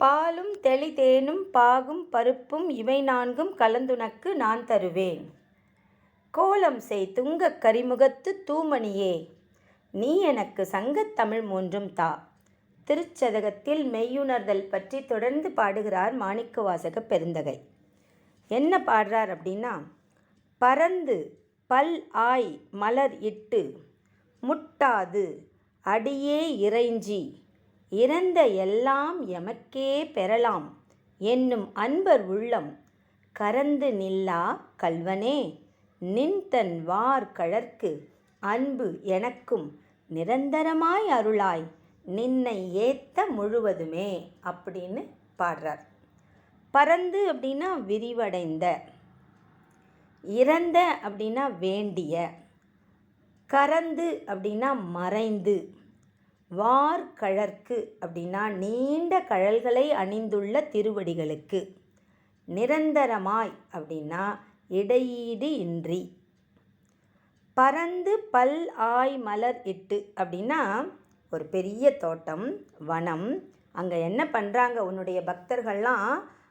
பாலும் தெளிதேனும் பாகும் பருப்பும் இவை நான்கும் கலந்துனக்கு நான் தருவேன். கோலம் செய் துங்கக் கரிமுகத்து தூமணியே, நீ எனக்கு சங்கத் தமிழ் மூன்றும் தா. திருச்சதகத்தில் மெய்யுணர்தல் பற்றி தொடர்ந்து பாடுகிறார் மாணிக்கவாசக பெருந்தகை. என்ன பாடுறார் அப்படின்னா, பரந்து பல் ஆய் மலர் இட்டு முட்டாது அடியே இறைஞ்சி இறந்த எல்லாம் எமக்கே பெறலாம் என்னும் அன்பர் உள்ளம் கரந்து நில்லா கள்வனே, நின்தன் வார் கழற்கு அன்பு எனக்கும் நிரந்தரமாய் அருளாய் நின்னை ஏத்த முழுவதுமே அப்படின்னு பாடுறார். பரந்து அப்படின்னா விரிவடைந்த, இறந்த அப்படின்னா வேண்டிய, கரந்து அப்படின்னா மறைந்து, வார் கழற்கு அப்படின்னா நீண்ட கழல்களை அணிந்துள்ள திருவடிகளுக்கு, நிரந்தரமாய் அப்படின்னா இடையீடு இன்றி. பரந்து பல் ஆய் மலர் இட்டு அப்படின்னா ஒரு பெரிய தோட்டம், வனம். அங்கே என்ன பண்ணுறாங்க, உன்னுடைய பக்தர்கள்லாம்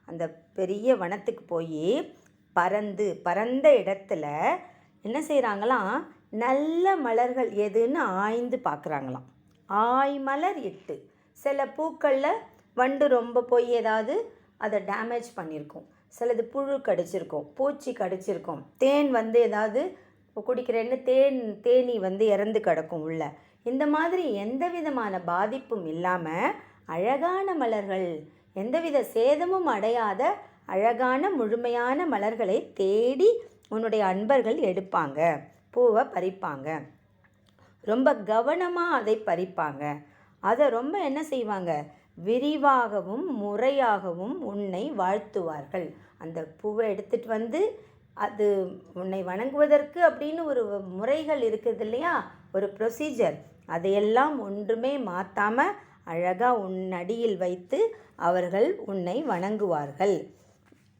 அந்த பெரிய வனத்துக்கு போய் பரந்த இடத்துல என்ன செய்கிறாங்களாம், நல்ல மலர்கள் எதுன்னு ஆய்ந்து பார்க்குறாங்களாம். ஆய் மலர் இட்டு, சில பூக்களில் வண்டு ரொம்ப போய் ஏதாவது அதை டேமேஜ் பண்ணியிருக்கோம், சிலது புழு கடிச்சிருக்கோம், பூச்சி கடிச்சிருக்கோம், தேன் ஏதாவது குடிக்கிறேன்னு தேனி இறந்து கிடக்கும் உள்ள. இந்த மாதிரி எந்த விதமான பாதிப்பும் இல்லாமல் அழகான மலர்கள், எந்தவித சேதமும் அடையாத அழகான முழுமையான மலர்களை தேடி உன்னுடைய அன்பர்கள் எடுப்பாங்க, பூவை பறிப்பாங்க, ரொம்ப கவனமாக அதை பறிப்பாங்க. அதை ரொம்ப என்ன செய்வாங்க, விரிவாகவும் முறையாகவும் உன்னை வாழ்த்துவார்கள். அந்த பூவை எடுத்துகிட்டு அது உன்னை வணங்குவதற்கு அப்படின்னு ஒரு முறைகள் இருக்குது இல்லையா, ஒரு ப்ரொசீஜர், அதையெல்லாம் ஒன்றுமே மாற்றாமல் அழகாக உன் அடியில் வைத்து அவர்கள் உன்னை வணங்குவார்கள்.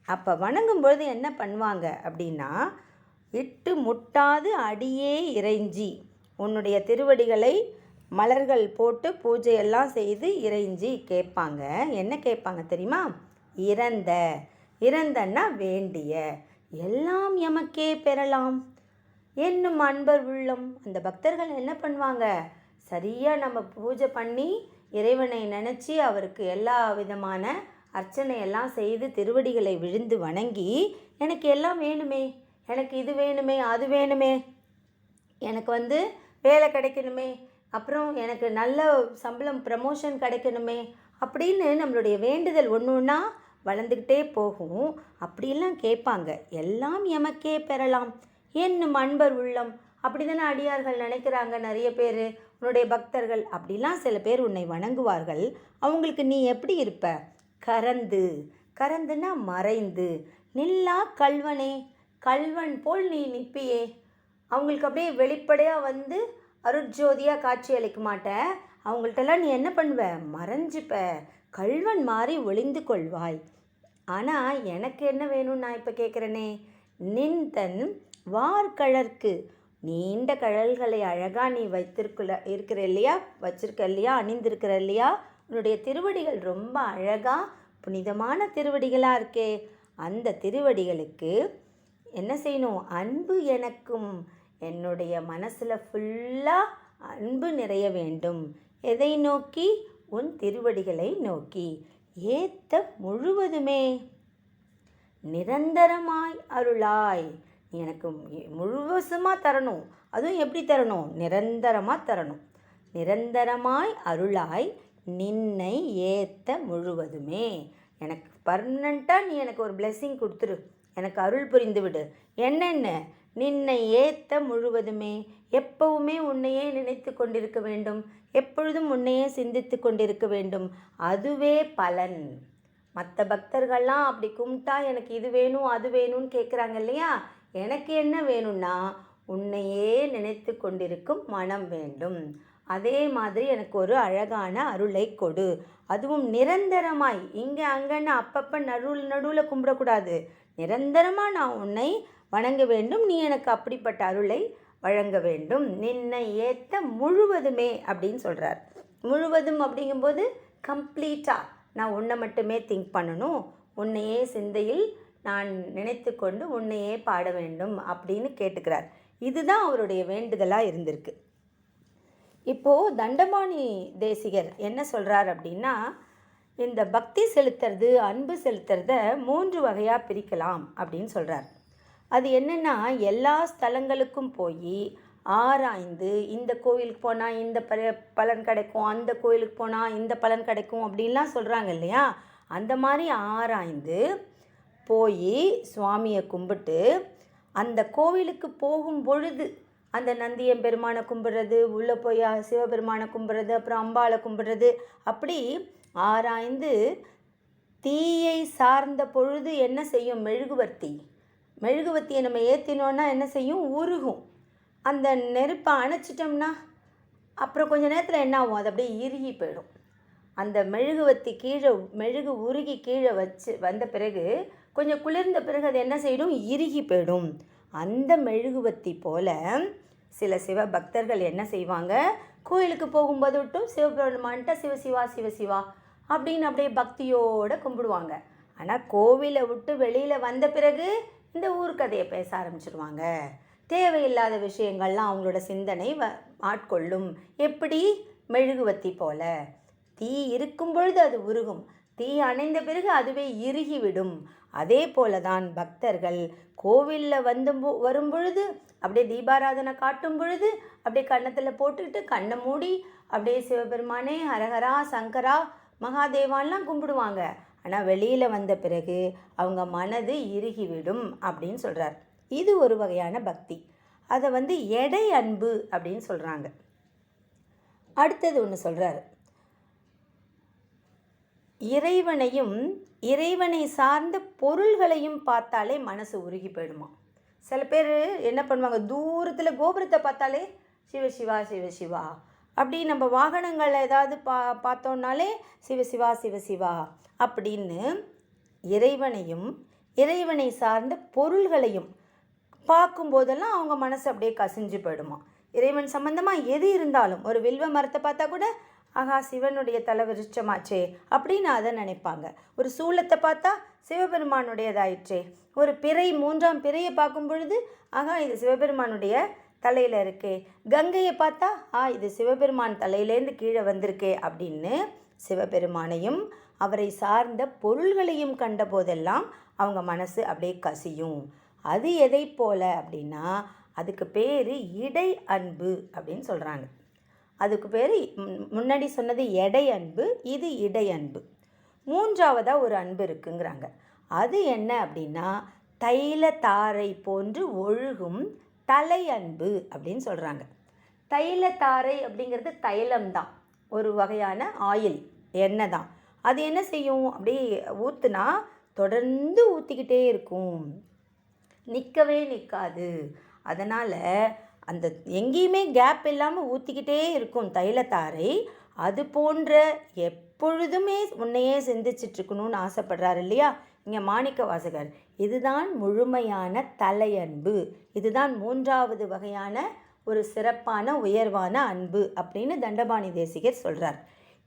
அப்போ வணங்கும்பொழுது என்ன பண்ணுவாங்க அப்படின்னா, இட்டு முட்டாது அடியே இறைஞ்சி, உன்னுடைய திருவடிகளை மலர்கள் போட்டு பூஜையெல்லாம் செய்து இறைஞ்சி கேட்பாங்க. என்ன கேட்பாங்க தெரியுமா, இறந்தன்னா வேண்டிய, எல்லாம் எமக்கே பெறலாம் என்னும் அன்பர் உள்ளம். அந்த பக்தர்கள் என்ன பண்ணுவாங்க, சரியாக நம்ம பூஜை பண்ணி இறைவனை நினச்சி அவருக்கு எல்லா விதமான அர்ச்சனையெல்லாம் செய்து திருவடிகளை விழுந்து வணங்கி, எனக்கு எல்லாம் வேணுமே, எனக்கு இது வேணுமே, அது வேணுமே, எனக்கு வேலை கிடைக்கணுமே, அப்புறம் எனக்கு நல்ல சம்பளம் ப்ரமோஷன் கிடைக்கணுமே அப்படின்னு நம்மளுடைய வேண்டுதல் ஒன்று ஒன்றா வளர்ந்துக்கிட்டே போகும். அப்படிலாம் கேட்பாங்க. எல்லாம் எமக்கே பெறலாம் என்னும் அன்பர் உள்ளம். அப்படி தானே அடியார்கள் நினைக்கிறாங்க நிறைய பேர், உன்னுடைய பக்தர்கள். அப்படிலாம் சில பேர் உன்னை வணங்குவார்கள். அவங்களுக்கு நீ எப்படி இருப்ப, கரந்துன்னா மறைந்து, நில்லா கள்வனே, கள்வன் போல் நீ நிற்பியே. அவங்களுக்கு அப்படியே வெளிப்படையாக அருட்ஜோதியாக காட்சி அளிக்க மாட்டேன். அவங்கள்ட்டெல்லாம் நீ என்ன பண்ணுவ, மறைஞ்சிப்ப, கள்வன் மாறி ஒளிந்து கொள்வாய். ஆனால் எனக்கு என்ன வேணும்னு நான் இப்போ கேட்குறேனே, நின்தன் வார்கழற்கு, நீண்ட கழல்களை அழகாக நீ இருக்கிற இல்லையா, வச்சிருக்க இல்லையா, அணிந்திருக்கிற இல்லையா, உன்னுடைய திருவடிகள் ரொம்ப அழகாக புனிதமான திருவடிகளாக இருக்கே, அந்த திருவடிகளுக்கு என்ன செய்யணும், அன்பு எனக்கும், என்னுடைய மனசில் ஃபுல்லாக அன்பு நிறைய வேண்டும். எதை நோக்கி, உன் திருவடிகளை நோக்கி. ஏத்த முழுவதுமே நிரந்தரமாய் அருளாய், நீ எனக்கு முழுவதுமாக தரணும். அதுவும் எப்படி தரணும், நிரந்தரமாக தரணும். நிரந்தரமாய் அருளாய் நின்னை ஏத்த முழுவதுமே. எனக்கு பர்மனண்ட்டாக நீ எனக்கு ஒரு பிளெஸ்ஸிங் கொடுத்துரு, எனக்கு அருள் புரிந்து விடு. என்னென்ன, நின்னை ஏத்த முழுவதுமே, எப்பவுமே உன்னையே நினைத்து கொண்டிருக்க வேண்டும், எப்பொழுதும் உன்னையே சிந்தித்து கொண்டிருக்க வேண்டும். அதுவே பலன். மற்ற பக்தர்கள்லாம் அப்படி கும்பிட்டா எனக்கு இது வேணும் அது வேணும்னு கேட்குறாங்க இல்லையா, எனக்கு என்ன வேணும்னா உன்னையே நினைத்து கொண்டிருக்கும் மனம் வேண்டும். அதே மாதிரி எனக்கு ஒரு அழகான அருளை கொடு, அதுவும் நிரந்தரமாய். இங்கே அங்கன்னு அப்பப்போ நடுவில் கும்பிடக்கூடாது. நிரந்தரமாக நான் உன்னை வணங்க வேண்டும், நீ எனக்கு அப்படிப்பட்ட அருளை வழங்க வேண்டும். நின்னை ஏத்த முழுவதுமே அப்படின்னு சொல்கிறார். முழுவதும் அப்படிங்கும்போது கம்ப்ளீட்டாக நான் உன்னை மட்டுமே திங்க் பண்ணணும், உன்னையே சிந்தையில் நான் நினைத்து கொண்டு உன்னையே பாட வேண்டும் அப்படின்னு கேட்டுக்கிறார். இதுதான் அவருடைய வேண்டுதலாக இருந்திருக்கு. இப்போது தண்டபாணி தேசிகர் என்ன சொல்கிறார் அப்படின்னா, இந்த பக்தி செலுத்துறது, அன்பு செலுத்துறத 3 வகையாக பிரிக்கலாம் அப்படின்னு சொல்கிறார். அது என்னென்னா, எல்லா ஸ்தலங்களுக்கும் போய் ஆராய்ந்து இந்த கோவிலுக்கு போனால் இந்த பலன் கிடைக்கும், அந்த கோவிலுக்கு போனால் இந்த பலன் கிடைக்கும் அப்படின்லாம் சொல்கிறாங்க இல்லையா. அந்த மாதிரி ஆராய்ந்து போய் சுவாமியை கும்பிட்டு அந்த கோவிலுக்கு போகும் பொழுது அந்த நந்தியம்பெருமானை கும்பிட்றது, உள்ளே போய் சிவபெருமானை கும்பிட்றது, அப்புறம் அம்பாளை கும்பிட்றது, அப்படி ஆராய்ந்து தீயை சார்ந்த பொழுது என்ன செய்யும், மெழுகுவர்த்தியை நம்ம ஏற்றினோன்னா என்ன செய்யும், உருகும். அந்த நெருப்பை அணைச்சிட்டோம்னா அப்புறம் கொஞ்சம் நேரத்தில் என்ன ஆகும், அது அப்படியே இறுகி போயிடும். அந்த மெழுகுவர்த்தி மெழுகு உருகி கீழே வந்த பிறகு கொஞ்சம் குளிர்ந்த பிறகு அது என்ன செய்யும், இறுகி போயிடும். அந்த மெழுகுவர்த்தி போல் சில சிவபக்தர்கள் என்ன செய்வாங்க, கோயிலுக்கு போகும்போது விட்டும் சிவபெருமான்கிட்ட சிவசிவா சிவசிவா அப்படின்னு அப்படியே பக்தியோடு கும்பிடுவாங்க. ஆனால் கோவிலை விட்டு வெளியில் வந்த பிறகு இந்த ஊர்க்கதையை பேச ஆரம்பிச்சிடுவாங்க. தேவையில்லாத விஷயங்கள்லாம் அவங்களோட சிந்தனை ஆட்கொள்ளும். எப்படி, மெழுகுவர்த்தி போல தீ இருக்கும் பொழுது அது உருகும், தீ அணைந்த பிறகு அதுவே இறுகிவிடும். அதே போல தான் பக்தர்கள் கோவிலில் வரும் பொழுது அப்படியே தீபாராதனை காட்டும் பொழுது அப்படியே கன்னத்தில் போட்டுக்கிட்டு கண்ணை மூடி அப்படியே சிவபெருமானே ஹரஹரா சங்கரா மகாதேவான்லாம் கும்பிடுவாங்க. ஆனால் வெளியில் வந்த பிறகு அவங்க மனது இறுகிவிடும் அப்படின்னு சொல்கிறார். இது ஒரு வகையான பக்தி. அதை எடை அன்பு அப்படின்னு சொல்கிறாங்க. அடுத்தது ஒன்று சொல்கிறார், இறைவனையும் இறைவனை சார்ந்த பொருள்களையும் பார்த்தாலே மனசு உருகி போயிடுமா. சில பேர் என்ன பண்ணுவாங்க, தூரத்தில் கோபுரத்தை பார்த்தாலே சிவசிவா சிவசிவா அப்படி, நம்ம வாகனங்கள் ஏதாவது பார்த்தோன்னாலே சிவசிவா சிவசிவா அப்படின்னு இறைவனையும் இறைவனை சார்ந்த பொருள்களையும் பார்க்கும்போதெல்லாம் அவங்க மனசு அப்படியே கசிஞ்சு போயிடுமா. இறைவன் சம்பந்தமாக எது இருந்தாலும், ஒரு வில்வ மரத்தை பார்த்தா கூட ஆகா சிவனுடைய தலை விருட்சமாச்சே அப்படின்னு அதை நினைப்பாங்க. ஒரு சூலத்தை பார்த்தா சிவபெருமானுடையதாயிற்றே. ஒரு பிறை, 3ஆம் பிறையை பார்க்கும் பொழுது ஆகா இது சிவபெருமானுடைய தலையில் இருக்கே. கங்கையை பார்த்தா இது சிவபெருமான் தலையிலேருந்து கீழே வந்திருக்கே அப்படின்னு சிவபெருமானையும் அவரை சார்ந்த பொருள்களையும் கண்ட போதெல்லாம் அவங்க மனசு அப்படியே கசியும். அது எதை போல அப்படின்னா, அதுக்கு பேர் இடை அன்பு அப்படின்னு சொல்கிறாங்க. அதுக்கு பேர் முன்னாடி சொன்னது எடை அன்பு, இது இடை அன்பு. 3ஆவதாக ஒரு அன்பு இருக்குங்கிறாங்க. அது என்ன அப்படின்னா, தைல தாரை போன்று ஒழுகும் தலை அன்பு அப்படின்னு சொல்கிறாங்க. தைல தாரை அப்படிங்கிறது தைலம் தான், ஒரு வகையான ஆயில், எண்ணெய் தான். அது என்ன செய்யும், அப்படியே ஊற்றுனா தொடர்ந்து ஊற்றிக்கிட்டே இருக்கும், நிற்கவே நிற்காது. அதனால் அந்த எங்கேயுமே கேப் இல்லாமல் ஊற்றிக்கிட்டே இருக்கும் தைலத்தாரை. அது போன்ற எப்பொழுதுமே உன்னையே சிந்திச்சிட்ருக்கணும்னு ஆசைப்படுறாரு இல்லையா இங்கே மாணிக்க வாசகர். இதுதான் முழுமையான தலையன்பு. இதுதான் 3ஆவது வகையான ஒரு சிறப்பான உயர்வான அன்பு அப்படின்னு தண்டபாணி தேசிகர் சொல்கிறார்.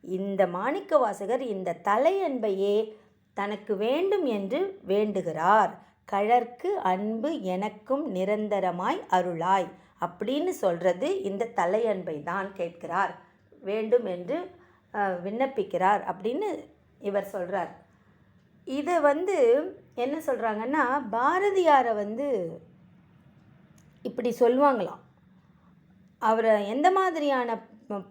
இந்த மாணிக்க வாசகர் இந்த தலையன்பையே தனக்கு வேண்டும் என்று வேண்டுகிறார். கழற்கு அன்பு எனக்கும் நிரந்தரமாய் அருளாய் அப்படின்னு சொல்கிறது இந்த தலையன்பை தான் கேட்கிறார், வேண்டும் என்று விண்ணப்பிக்கிறார் அப்படின்னு இவர் சொல்கிறார். இதை என்ன சொல்கிறாங்கன்னா, பாரதியாரை இப்படி சொல்லுவாங்களாம். அவரை எந்த மாதிரியான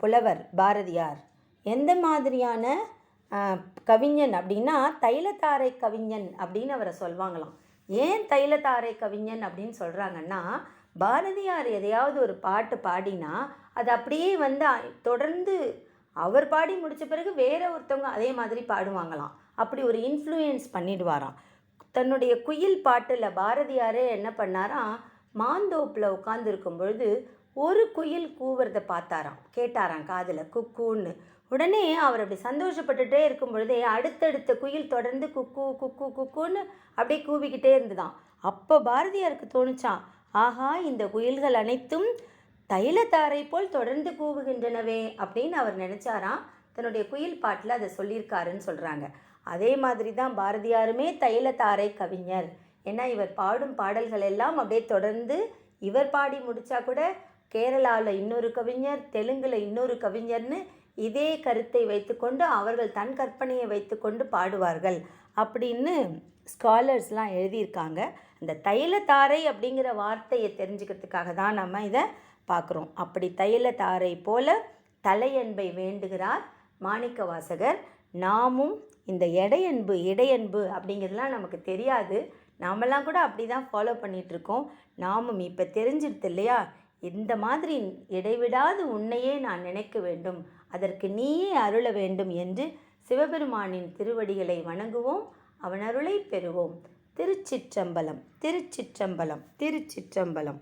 புலவர் பாரதியார், எந்த மாதிரியான கவிஞன் அப்படின்னா தைலத்தாரை கவிஞன் அப்படின்னு அவரை சொல்வாங்களாம். ஏன் தைலத்தாரை கவிஞன் அப்படின்னு சொல்கிறாங்கன்னா, பாரதியார் எதையாவது ஒரு பாட்டு பாடினா அது அப்படியே தொடர்ந்து அவர் பாடி முடித்த பிறகு வேற ஒருத்தவங்க அதே மாதிரி பாடுவாங்களாம். அப்படி ஒரு இன்ஃப்ளூயன்ஸ் பண்ணிடுவாராம். தன்னுடைய குயில் பாட்டில் பாரதியாரே என்ன பண்ணாராம், மாந்தோப்பில் உட்காந்துருக்கும் பொழுது ஒரு குயில் கூவுறதை பார்த்தாராம், கேட்டாராம் காதில் குக்கூன்னு. உடனே அவர் அப்படி சந்தோஷப்பட்டுகிட்டே இருக்கும் பொழுதே அடுத்தடுத்த குயில் தொடர்ந்து குக்கு குக்கு குக்குன்னு அப்படியே கூவிக்கிட்டே இருந்துதான். அப்போ பாரதியாருக்கு தோணுச்சான், ஆஹா இந்த குயில்கள் அனைத்தும் தைலத்தாரை போல் தொடர்ந்து கூவுகின்றனவே அப்படின்னு அவர் நினச்சாராம். தன்னுடைய குயில் பாட்டில் அதை சொல்லியிருக்காருன்னு சொல்கிறாங்க. அதே மாதிரி தான் பாரதியாருமே தைலத்தாரை கவிஞர். ஏன்னா இவர் பாடும் பாடல்கள் எல்லாம் அப்படியே தொடர்ந்து இவர் பாடி முடித்தா கூட கேரளாவில் இன்னொரு கவிஞர், தெலுங்கில் இன்னொரு கவிஞர்னு இதே கருத்தை வைத்துக்கொண்டு அவர்கள் தன் கற்பனையை வைத்துக்கொண்டு பாடுவார்கள் அப்படின்னு ஸ்காலர்ஸ்லாம் எழுதியிருக்காங்க. அந்த தைலத்தாரை அப்படிங்கிற வார்த்தையை தெரிஞ்சுக்கிறதுக்காக தான் நம்ம இதை பார்க்குறோம். அப்படி தைலத்தாரை போல தலையன்பை வேண்டுகிறார் மாணிக்கவாசகர். நாமும் இந்த இடையன்பு அப்படிங்கிறதுலாம் நமக்கு தெரியாது. நாமெல்லாம் கூட அப்படி தான் ஃபாலோ பண்ணிகிட்ருக்கோம். நாமும் இப்போ தெரிஞ்சிடுது இல்லையா, இந்த மாதிரி இடைவிடாது உன்னையே நான் நினைக்க வேண்டும், அதற்கு நீயே அருள வேண்டும் என்று சிவபெருமானின் திருவடிகளை வணங்குவோம், அவன் அருளை பெறுவோம். திருச்சிற்றம்பலம், திருச்சிற்றம்பலம், திருச்சிற்றம்பலம்.